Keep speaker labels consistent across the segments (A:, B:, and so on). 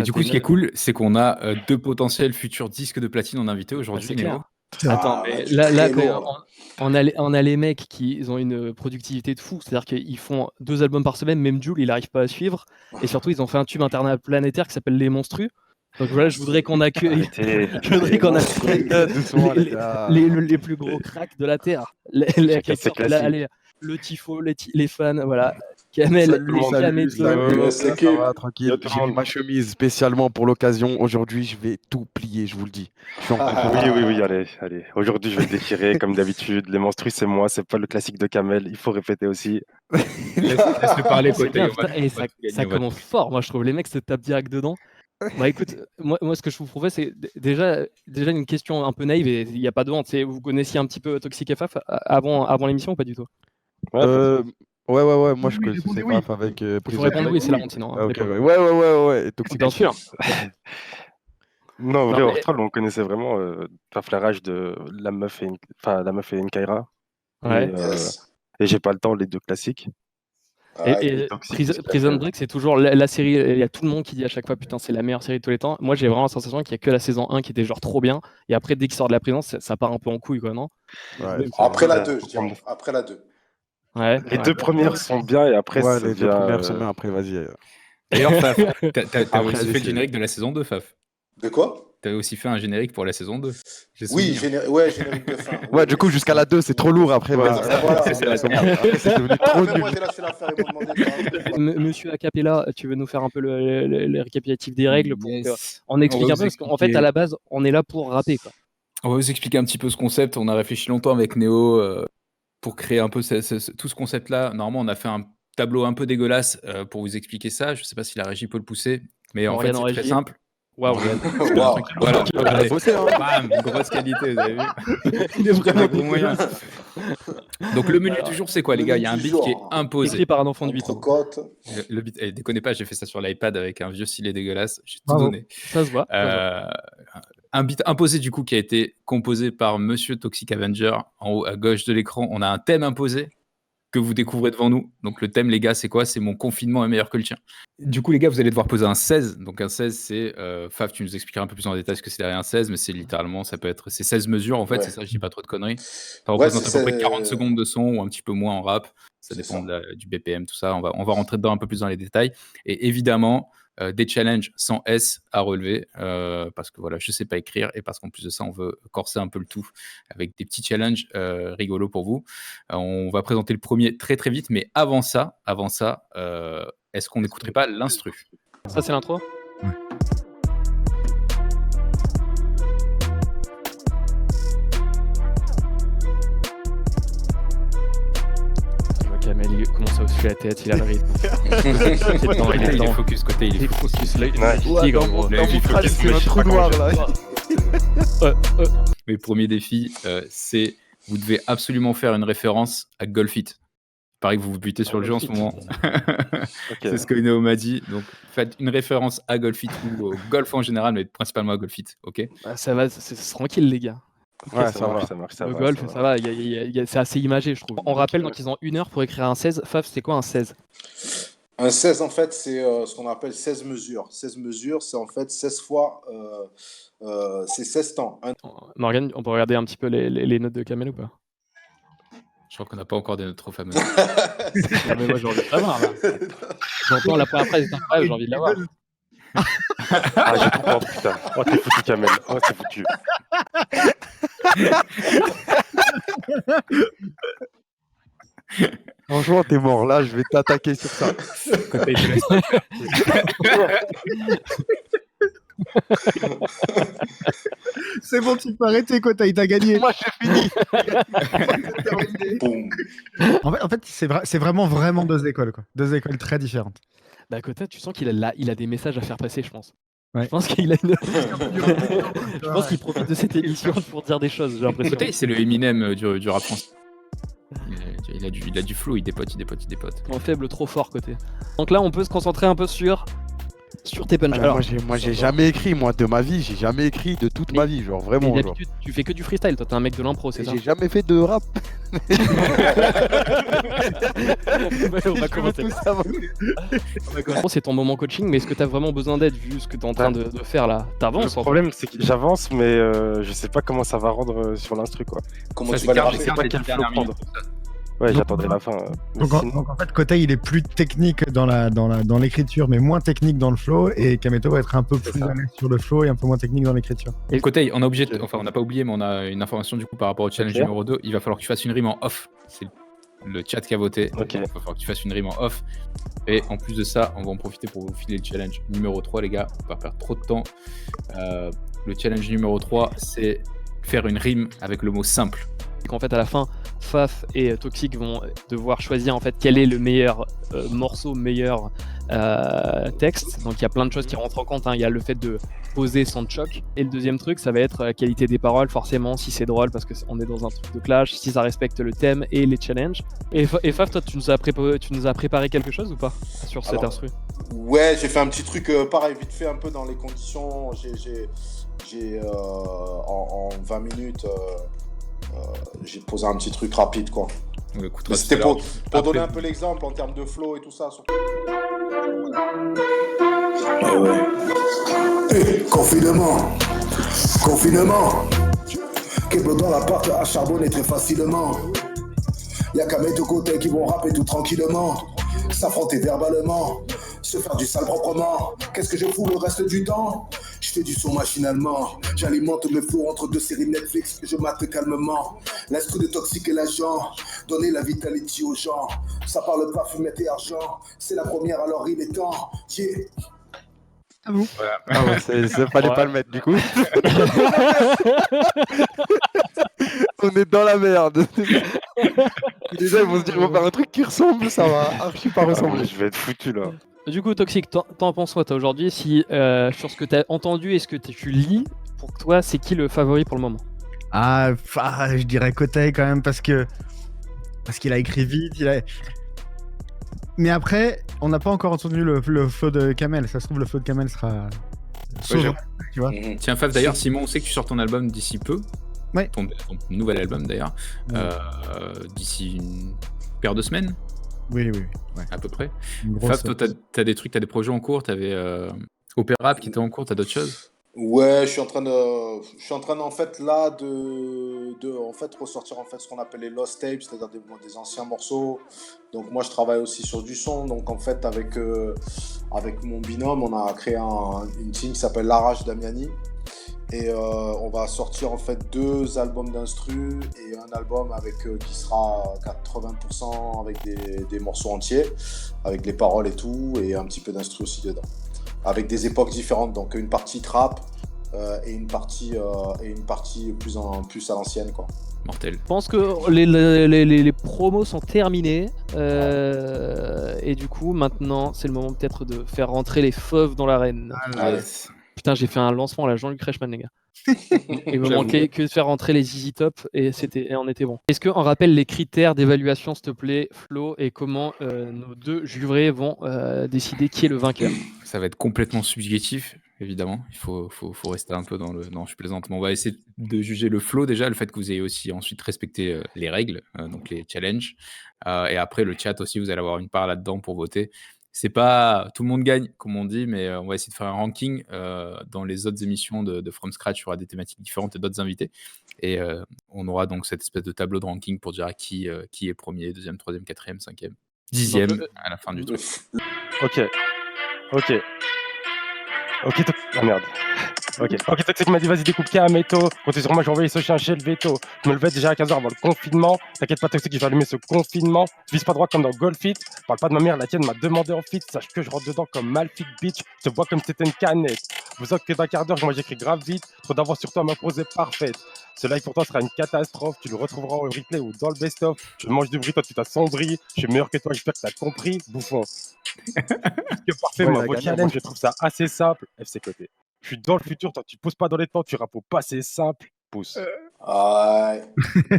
A: Et du coup, ce qui est cool, c'est qu'on a deux potentiels futurs disques de platine en invité aujourd'hui,
B: c'est
A: Néo.
B: clair. Attends, mais là quand on a les mecs qui ont une productivité de fou, c'est-à-dire qu'ils font 2 albums par semaine, même Jul, il arrive pas à suivre, et surtout ils ont fait un tube interplanétaire qui s'appelle Les Monstrueux. Donc voilà, je voudrais qu'on accueille
C: Doucement,
B: les plus gros cracks de la Terre. Le tifo, les fans, voilà. Kamel,
C: ça va, tranquille. J'ai mis ma chemise spécialement pour l'occasion. Aujourd'hui, je vais tout plier, je vous le dis.
D: Oui, allez. Aujourd'hui, je vais le déchirer comme d'habitude. Les monstrues, c'est moi, c'est pas le classique de Kamel. Il faut répéter aussi.
A: Laisse-le parler,
B: c'est bien, putain, et ça commence fort. Moi, je trouve les mecs se tapent direct dedans. Bah écoute, moi ce que je vous propose, c'est déjà une question un peu naïve et il n'y a pas de honte. Vous connaissiez un petit peu Toxic FF avant l'émission ou pas du tout?
C: Ouais, moi je connaissais FF avec
B: Il faut répondre oui, c'est la honte sinon.
C: Ouais, Toxic.
B: Bien sûr.
D: Non, en vrai, hors troll, on connaissait vraiment Flairage de la meuf et Nkaira.
B: Ouais.
D: Et j'ai pas le temps, les deux classiques.
B: Et Prison Break, c'est toujours la série. Il y a tout le monde qui dit à chaque fois, putain, c'est la meilleure série de tous les temps. Moi, j'ai vraiment la sensation qu'il y a que la saison 1 qui était genre trop bien. Et après, dès qu'il sort de la prison, ça part un peu en couille, quoi, non?
E: Après la 2, je dirais. Après la 2.
B: Ouais.
D: Les deux premières sont bien et après,
C: ouais, les deux premières sont bien. Après, vas-y.
A: D'ailleurs, Faf, t'as aussi fait le générique de la saison 2, Faf.
E: De quoi?
A: T'avais aussi fait un générique pour la saison 2.
E: Oui, générique de fin.
C: Ouais, du coup, jusqu'à la 2, c'est trop lourd après.
A: C'est la merde.
C: C'est devenu trop nul.
E: Moi, j'ai lâché l'affaire, ils m'ont demandé.
B: Monsieur Acapella, tu veux nous faire un peu le récapitulatif des règles pour on explique un peu, parce qu'en fait, à la base, on est là pour rapper, quoi.
A: On va vous expliquer un petit peu ce concept. On a réfléchi longtemps avec Néo pour créer un peu tout ce concept-là. Normalement, on a fait un tableau un peu dégueulasse pour vous expliquer ça. Je ne sais pas si la régie peut le pousser, mais en fait, c'est très simple.
B: Waouh,
A: voilà, bam, grosse qualité, vous avez vu.
B: Il est vraiment
A: gros moyen. Donc le menu du jour, c'est quoi, les gars? Il y a un beat qui est imposé.
B: Écrit par un enfant de 8 ans.
A: Le beat, déconnez pas, j'ai fait ça sur l'iPad avec un vieux stylet dégueulasse. J'ai tout donné.
B: Ça se voit.
A: Un beat imposé, du coup, qui a été composé par Monsieur Toxic Avenger. En haut à gauche de l'écran, on a un thème imposé que vous découvrez devant nous. Donc le thème, les gars, c'est quoi? C'est mon confinement est meilleur que le tien. Du coup, les gars, vous allez devoir poser un 16. Donc un 16, c'est... Faf, tu nous expliqueras un peu plus en détail ce que c'est derrière un 16, mais c'est littéralement, ça peut être... C'est 16 mesures, en fait, c'est ça, je dis pas trop de conneries. Ça représente à peu près 40 secondes de son ou un petit peu moins en rap. Ça dépend du BPM, tout ça. On va rentrer dedans un peu plus dans les détails. Et évidemment... des challenges sans S à relever parce que voilà, je sais pas écrire et parce qu'en plus de ça, on veut corser un peu le tout avec des petits challenges rigolos pour vous. On va présenter le premier très très vite, mais avant ça, est-ce qu'on n'écouterait pas l'instru?
B: Ça, c'est l'intro?
A: Ouais.
B: Kamel, il commence à hocher la tête, il a le rythme.
A: Il est focus, côté, il est focus.
B: Tigre, gros.
C: C'est un trou noir, là.
A: Mes premiers défis, c'est vous devez absolument faire une référence à Golf It. Il paraît que vous vous butez sur le jeu en ce moment. C'est ce que Néo m'a dit. Donc, faites une référence à Golf It ou au golf en général, mais principalement à Golf It, ok?
B: Ça va, c'est tranquille, les gars.
C: Ouais, ça
D: marche.
B: Le golf, ça va. C'est assez imagé, je trouve. On rappelle donc ils ont 1 heure pour écrire un 16. Faf, c'est quoi un 16?
E: Un 16, en fait, c'est ce qu'on appelle 16 mesures. 16 mesures, c'est en fait 16 fois... c'est 16 temps.
B: Morgane, on peut regarder un petit peu les notes de Kamel ou pas?
A: Je crois qu'on n'a pas encore des notes trop fameuses.
B: Mais moi, j'ai envie de l'avoir, là. J'entends la première phrase est incroyable, j'ai envie de l'avoir.
D: Ah, j'ai trop peur, putain. Oh, t'es foutu, Kamel. Oh, c'est foutu.
C: Franchement, t'es mort. Là, je vais t'attaquer sur ça.
F: C'est bon, tu peux arrêter, Kota, il t'a gagné.
C: Moi, j'ai fini.
F: En fait, c'est vraiment deux écoles, quoi. Deux écoles très différentes.
B: Bah, Kota, tu sens qu'il a des messages à faire passer, je pense.
F: Ouais.
B: Je pense qu'il a je pense qu'il profite de cette émission pour dire des choses, j'ai l'impression.
A: Côté, c'est le Eminem du rap français. Il a du flow, il dépote.
B: Un faible trop fort, Côté. Donc là, on peut se concentrer un peu sur sur tes punchs.
C: Ah,
B: Alors,
C: moi j'ai jamais écrit, moi de ma vie, j'ai jamais écrit de toute ma vie, genre
B: mais
C: vraiment. Genre.
B: d'habitude, tu fais que du freestyle. Toi, t'es un mec de l'impro, c'est
C: Et
B: ça?
C: j'ai jamais fait de rap.
B: Ouais, on va
C: Je veux
B: commencer.
C: tout savoir.
B: C'est ton moment coaching, mais est-ce que t'as vraiment besoin d'aide vu ce que t'es en train de faire là?
D: Le
B: T'avances en fait.
D: problème, c'est que j'avance, mais je sais pas comment ça va rendre sur l'instru, quoi.
E: Comment
A: Ça,
E: tu
A: c'est
E: vas les
A: car-
E: rapper
A: c'est
D: sais
A: car
D: pas
A: les
D: quel
A: 10
D: flow
A: dernières
D: prendre.
A: minutes.
D: Ouais,
F: Donc,
D: j'attendrai la fin. Mais
F: Donc,
D: sinon-
F: donc, en fait, Kotei, il est plus technique dans l'écriture, mais moins technique dans le flow, et Kameto va être un peu
D: C'est
F: plus
D: ça.
F: à l'aise sur le flow et un peu moins technique dans l'écriture.
A: Et côté, on a obligé,
D: Ok.
A: enfin on n'a pas oublié, mais on a une information du coup par rapport au challenge
D: Ok.
A: numéro 2. Il va falloir que tu fasses une rime en off. C'est le chat qui a voté.
D: Ok.
A: Il va falloir que tu fasses une rime en off. Et en plus de ça, on va en profiter pour vous filer le challenge numéro 3, les gars. On va pas perdre trop de temps. Le challenge numéro 3, c'est faire une rime avec le mot simple.
B: Qu'en fait, à la fin, Faf et Toxic vont devoir choisir en fait quel est le meilleur morceau, meilleur texte. Donc il y a plein de choses qui rentrent en compte, hein. Il y a le fait de poser sans choc. Et le deuxième truc, ça va être la qualité des paroles, forcément, si c'est drôle, parce qu'on est dans un truc de clash, si ça respecte le thème et les challenges. Et Faf, toi, tu nous as préparé quelque chose ou pas sur cet
E: Alors,
B: instru?
E: Ouais, j'ai fait un petit truc pareil, vite fait, un peu dans les conditions. En 20 minutes, j'ai posé un petit truc rapide, quoi.
A: On l'écoutera
E: Mais
A: tout à
E: c'était
A: l'heure.
E: pour donner un peu l'exemple en termes de flow et tout ça. Surtout.
G: Confinement, confinement. Keblo dans l'appart à charbonner très facilement. Y'a qu'à mettre de côté qui vont rapper tout tranquillement. S'affronter verbalement, se faire du sale proprement. Qu'est-ce que je fous le reste du temps? Je fais du son machinalement. J'alimente mes flots entre deux séries Netflix que je mate calmement. L'instru de Toxic et l'agent. Donner la vitality aux gens. Ça parle pas fumette et argent. C'est la première alors il est temps. Yeah.
F: À vous.
C: Ah ouais, fallait pas le mettre du coup. On est dans la merde. Déjà ils vont se dire on va faire un truc qui ressemble, ça va archi pas
D: Ah,
C: ressembler.
D: je vais être foutu là.
B: Du coup, Toxic, t'en penses quoi toi aujourd'hui? Si sur ce que t'as entendu et ce que tu lis, pour toi, c'est qui le favori pour le moment?
F: Je dirais Kotei quand même parce qu'il a écrit vite. Mais après, on n'a pas encore entendu le flow de Kamel. Ça se trouve, le flow de Kamel sera sauveur, tu vois.
A: Tiens, Faf, d'ailleurs, Simon, on sait que tu sors ton album d'ici peu.
F: Ouais.
A: Ton nouvel album, d'ailleurs. D'ici une paire de semaines,
F: Oui, ouais.
A: à peu près.
F: Une grosse-
A: Faf, toi, t'as des trucs, t'as des projets en cours. T'avais Opéra qui était en cours, t'as d'autres choses?
E: Ouais, je suis en train en fait là de en fait ressortir en fait ce qu'on appelle les lost tapes, c'est-à-dire des anciens morceaux. Donc moi je travaille aussi sur du son. Donc en fait avec mon binôme, on a créé une team qui s'appelle L'Arrache Damiani. Et on va sortir en fait 2 albums d'instru et un album avec qui sera 80% avec des morceaux entiers, avec les paroles et tout, et un petit peu d'instru aussi dedans. Avec des époques différentes, donc une partie trap et une partie plus à l'ancienne, quoi.
A: Mortel.
B: Je pense que les promos sont terminés et du coup maintenant c'est le moment peut-être de faire rentrer les fauves dans l'arène.
E: Allez.
B: Putain, j'ai fait un lancement à la Jean-Luc Reichmann, les gars. Il me manquait que de faire rentrer les Easy Top et on était bon. Est-ce qu'on rappelle les critères d'évaluation, s'il te plaît, Flo, et comment nos 2 jurés vont décider qui est le vainqueur?
A: Ça va être complètement subjectif, évidemment. Il faut rester un peu dans le. Non, je plaisante. Mais on va essayer de juger le flow déjà, le fait que vous ayez aussi ensuite respecté les règles, donc les challenges. Et après, le chat aussi, vous allez avoir une part là-dedans pour voter. C'est pas tout le monde gagne, comme on dit, mais on va essayer de faire un ranking dans les autres émissions de From Scratch. Il y aura des thématiques différentes et d'autres invités. Et on aura donc cette espèce de tableau de ranking pour dire à qui est premier, deuxième, troisième, quatrième, cinquième, dixième
B: Donc,
A: à la fin du truc.
D: Ok. Ah merde. Ok, Toxic m'a dit vas-y découpe Kameto. Comptez sur moi, j'ai envoyé ce chien chez le veto. Je me levais déjà à 15h avant le confinement. T'inquiète pas Toxic, je vais allumer ce confinement. Je vise pas droit comme dans Golfit. Parle pas de ma mère, la tienne m'a demandé en fit. Sache que je rentre dedans comme Malfit bitch. Je te vois comme si c'était une canette. Vous autres que d'un quart d'heure, moi j'écris grave vite. Trop d'avance sur toi, ma pose est parfaite. Ce live pour toi sera une catastrophe. Tu le retrouveras au replay ou dans le best-of. Je mange du bruit, toi tu t'assombris. Je suis meilleur que toi, j'espère que t'as compris, bouffon. Que parfait,
C: Ouais,
D: moi,
C: il a
D: vos
C: gagné,
D: challenges,
C: moi.
D: je trouve ça assez simple. FC côté. Je suis dans le futur, toi tu pousses pas dans les temps, tu rappes au passé simple, pousse.
E: Ouais.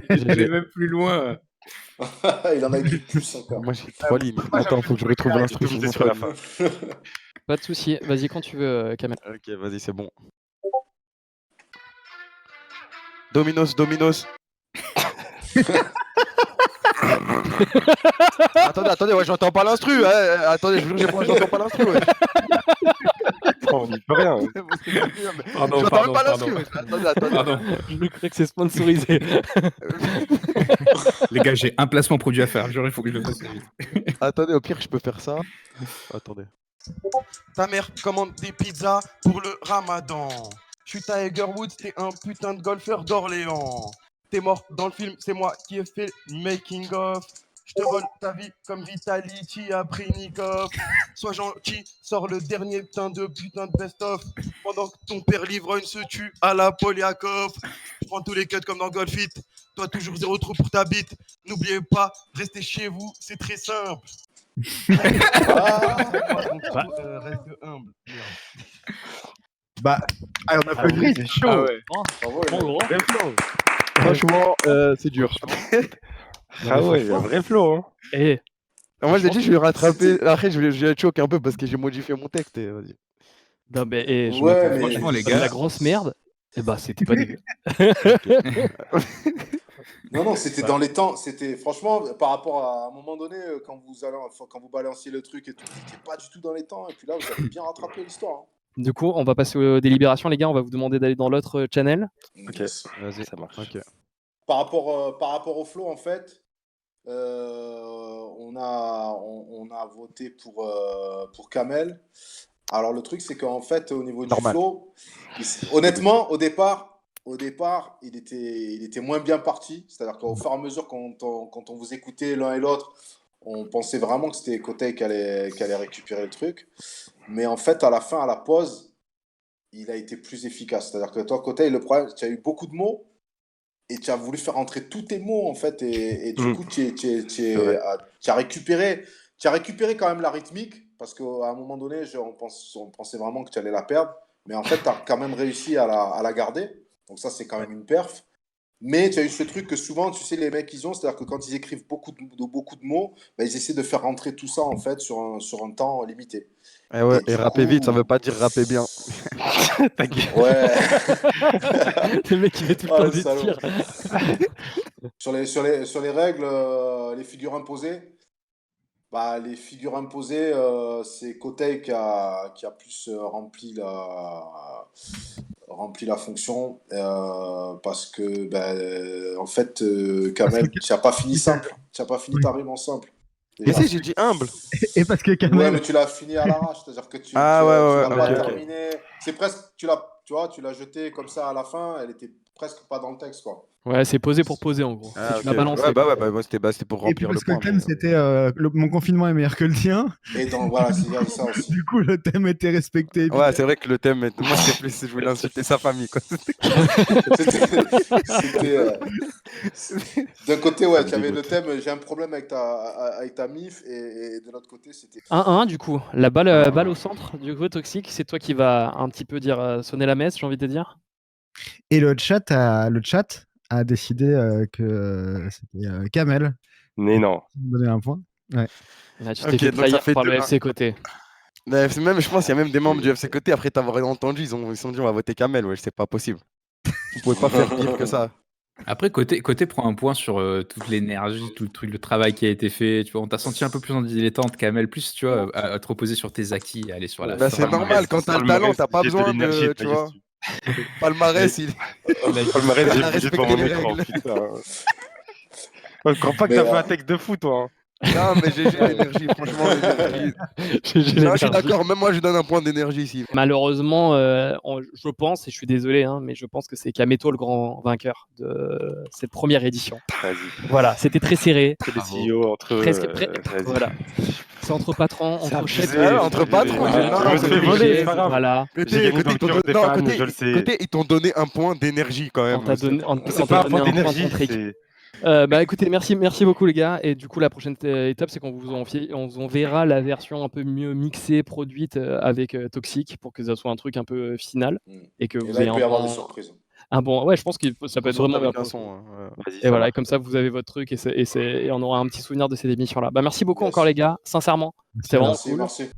A: J'allais même plus loin.
E: Il en a écrit plus encore.
C: Moi j'ai 3 lignes. Attends, faut que je retrouve l'instru sur mon
D: sur la
C: phone.
D: fin.
B: Pas de souci. Vas-y quand tu veux, Kamel.
C: Ok, vas-y, c'est bon. Dominos. Attendez, ouais, j'entends pas l'instru. Attendez, je vous jure, j'entends pas l'instru. Ouais.
D: On n'y peut rien.
C: J'entends pas l'instru. Attendez.
B: Je crois que c'est sponsorisé.
A: Les gars, j'ai un placement produit à faire. Genre, il faut que je le fasse vite.
C: Attendez, au pire, je peux faire ça. Attendez. Ta mère commande des pizzas pour le ramadan. Je suis Tiger Woods, t'es un putain de golfeur d'Orléans. T'es mort dans le film, c'est moi qui ai fait le making of. Je te vole ta vie comme Vitality après Nikov. Sois gentil, sors le dernier putain de best-of. Pendant que ton père l'ivrogne se tue à la Poliakov. Je prends tous les cuts comme dans Golfit. Toi toujours 0 trou pour ta bite. N'oubliez pas, restez chez vous, c'est très simple. Reste humble.
F: Bah, on a fait
D: C'est chaud.
B: Ah ouais.
E: Bravo, les
B: Bon,
E: mecs.
B: gros.
D: Vrai flow.
C: Franchement, c'est dur.
D: Ah ouais, il y a un vrai flow. Hein.
B: Eh,
C: Moi, j'ai dit, je vais rattraper. Après, je vais choke un peu parce que j'ai modifié mon texte. Et vas-y.
B: non, mais je
E: Ouais,
B: m'attends
E: mais-
A: Franchement, les
B: comme
A: gars.
B: la grosse merde. Eh bah, c'était pas dégueu.
E: Non, c'était dans les temps. C'était franchement par rapport à un moment donné quand vous balanciez le truc et tout, c'était pas du tout dans les temps. Et puis là, vous avez bien rattrapé l'histoire.
B: Du coup, on va passer aux délibérations, les gars. On va vous demander d'aller dans l'autre channel.
D: Ok.
E: Yes.
C: Vas-y.
D: Ça marche.
C: Ok.
E: Par rapport au flow, en fait, on a voté pour Kamel. Alors le truc, c'est qu'en fait, au niveau du
C: Normal.
E: flow, honnêtement, au départ, il était moins bien parti. C'est-à-dire qu'au fur et à mesure, quand on vous écoutait l'un et l'autre, on pensait vraiment que c'était Kotei qui allait récupérer le truc. Mais en fait, à la fin, à la pause, il a été plus efficace. C'est-à-dire que toi, Kotei, le problème, tu as eu beaucoup de mots et tu as voulu faire entrer tous tes mots, en fait. Et du coup, tu as récupéré quand même la rythmique parce qu'à un moment donné, on pensait vraiment que tu allais la perdre. Mais en fait, tu as quand même réussi à la garder. Donc ça, c'est quand même une perf. Mais tu as eu ce truc que souvent, tu sais, les mecs, ils ont, c'est-à-dire que quand ils écrivent beaucoup de mots, bah, ils essaient de faire rentrer tout ça, en fait, sur un temps limité.
C: Et ouais,
E: Et
C: et
E: du
C: rapper
E: coup-
C: vite, ça veut pas dire rapper bien.
D: Ta gueule.
E: Ouais.
B: Le mec, il met tout le
E: Ah,
B: temps
E: le
B: des
E: salaud.
B: tirs.
E: Sur les règles, les figures imposées, bah, les figures imposées, c'est Kotei qui a plus rempli la fonction parce que, en fait, Kamel, tu n'as pas fini simple. Tu n'as pas fini ta rime en simple.
C: Mais si, j'ai dit humble.
F: Et parce que
E: Ouais,
F: Kamel,
E: mais tu l'as fini à l'arrache, c'est-à-dire que tu
C: Ah, ouais,
E: l'as pas
C: ok, ok.
E: terminé. C'est presque, tu l'as jeté comme ça à la fin, elle était presque pas dans le texte, quoi.
B: Ouais, c'est posé pour poser en gros.
C: Ah,
B: Tu l'as
C: ok.
B: balancé.
C: Ouais, moi, c'était pour
F: et puis
C: remplir le
F: parce que
C: point.
F: le thème c'était mon confinement est meilleur que le tien,
E: Et donc, voilà, il y a ça aussi.
F: du coup le thème était respecté.
C: Ouais, c'est vrai que le thème, moi, c'était plus, je voulais insulter sa famille, quoi.
E: D'un côté, ouais, tu avais le thème, j'ai un problème avec ta mif, et de l'autre côté, c'était.
B: 1-1 du coup. La balle au centre, du coup, Toxique, c'est toi qui va un petit peu dire sonner la messe, j'ai envie de te dire.
F: Et le chat a décidé que c'était Kamel
D: Mais non.
F: qui me donnait un point.
B: Là, tu t'es
C: Ok,
B: fait
C: donc ça
B: trahir
C: fait
B: par le
C: 2-1.
B: FC côté.
C: Mais même, je pense qu'il y a même des membres du FC Côté, après t'avoir entendu, ils se sont dit on va voter Kamel, ouais, c'est pas possible. Vous pouvez pas faire pire que ça.
A: Après, côté prend un point sur toute l'énergie, tout le truc, le travail qui a été fait. Tu vois, on t'a senti un peu plus en dilettante, Kamel, plus, tu vois, à te reposer sur tes acquis, à aller sur la
C: Bah,
A: fin.
C: c'est normal, quand t'as le talent, t'as pas besoin de, tu vois. Palmarès, il
D: Palmarès,
C: Il
D: j'ai
C: a
D: bougé devant
C: respecté
D: mon
C: les
D: écran,
C: règles.
D: putain. Je crois pas que
E: Mais,
D: t'as fait un texte de fou, toi. Hein.
C: Non, mais GG l'énergie, franchement, l'énergie.
B: J'ai
C: Non, je suis
B: l'énergie.
C: d'accord, même moi, je lui donne un point d'énergie ici.
B: Malheureusement, je pense, et je suis désolé, hein, mais je pense que c'est Kameto le grand vainqueur de cette première édition.
D: Vas-y.
B: Voilà, c'était très serré.
D: C'est le CEO entre eux.
B: Presque,
D: vas-y.
B: voilà. C'est entre patrons,
D: C'est
B: entre
D: abusé,
B: chefs.
C: Ouais, entre patrons,
D: Ah,
C: j'ai- non,
D: je
C: non,
D: me
C: c'est
D: suis fait
C: obligé.
D: voler, c'est pas grave.
B: Voilà.
D: J'ai
C: Côté,
D: gagné dans le
C: ils t'ont
D: cœur des
C: donné- non,
D: fans,
C: côté-
D: je le sais.
C: côté, ils t'ont donné un point d'énergie quand même.
B: On t'a donné, on
D: C'est
B: t'a
D: pas un
B: donné
D: point
B: un
D: d'énergie,
B: contre équipe.
D: c'est...
B: Bah écoutez, merci beaucoup les gars. Et du coup, la prochaine étape, c'est qu'on on verra la version un peu mieux mixée, produite avec Toxic pour que ça soit un truc un peu final et que
E: Et
B: vous
E: là, il
B: ayez
E: peut y avoir
B: un
E: des surprises.
B: bon. Ouais, je pense que ça peut être vraiment bien.
C: avec un son. Hein, ouais.
D: Vas-y,
B: Et
D: ça
B: voilà,
D: va.
B: et comme ça, vous avez votre truc et on aura un petit souvenir de cette émission-là. Bah merci beaucoup
E: Yes.
B: encore les gars, sincèrement. C'était vraiment
E: Merci,
B: cool.
E: merci.